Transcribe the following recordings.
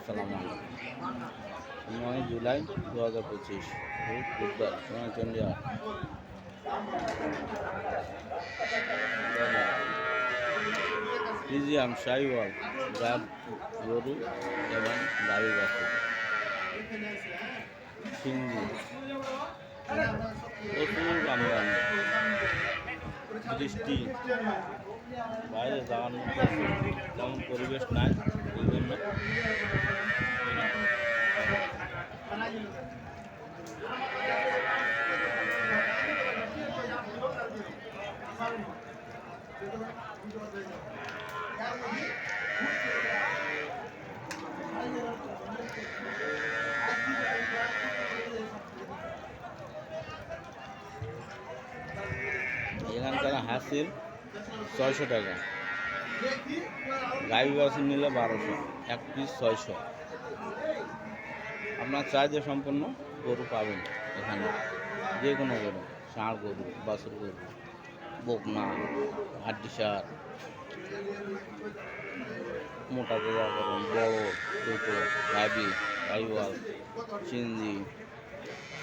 আসসালামু আলাইকুম। 9 জুলাই 2025 রোজ বুধবার, সময় চন্ডিয়া। ফ্রিজিয়ান শাহিওয়াল জাত গরু এবং গাড়ি বাছুর। সিন্ধি প্রচুর আমদানি, বৃষ্টি, বাইরে যাওয়ার মতো তেমন পরিবেশ নাই, এই জন্য এখানকার হাসিল 600 টাকা, গাই বাছুর নিলে 1200, এক পিস 600। আপনার চাহিদা সম্পন্ন গরু পাবেন এখানে, যে কোনো গরু, ষাঁড় গরু, বাছুর গরু, বকনা, হাড্ডিসার, মোটা তাজাকরণ, বড়, ছোট, গাভী, শাহিওয়াল, সিন্ধি,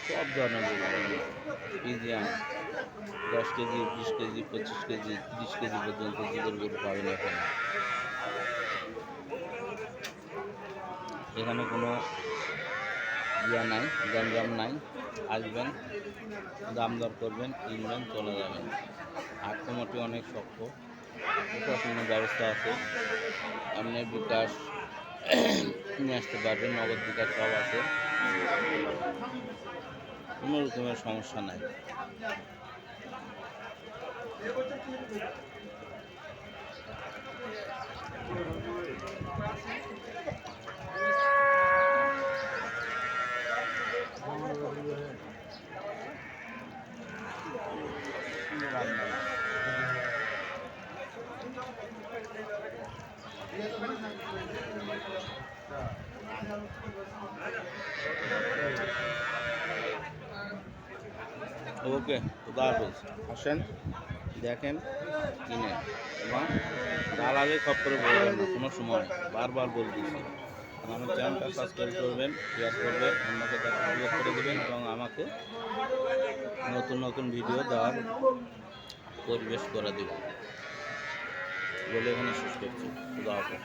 সব ধরনের গরু। Friesian 10 KG, 20 KG, 25 KG, 30 KG পর্যন্ত দুধের গরু পাবেন এখানে। এখানে কোনো নাই, গঞ্জাম নাই। আসবেন, দাম দর করবেন, কিনবেন, চলে যাবেন। হাট কমিটি অনেক শক্ত, প্রশাসনের ব্যবস্থা আছে। আপনি বিকাশ নিয়ে আসতে পারবেন, নগদ বিকাশ সব আছে, কোনো রকমের সমস্যা নাই। ওকে, খুদা হাফেজ। আসেন, দেখেন, কিনেন এবং দালালি খপ্পরে বলবেন না কোনো সময়, বারবার বলতেছি। আমার চ্যানেলটা সাবস্ক্রাইব করবেন, শেয়ার করবেন, অন্যকে সুযোগ করে দেবেন এবং আমাকে নতুন নতুন ভিডিও দেওয়ার পরিবেশ করে দেবেন বলে এখানে শেষ করছি। খুদা হাফেজ।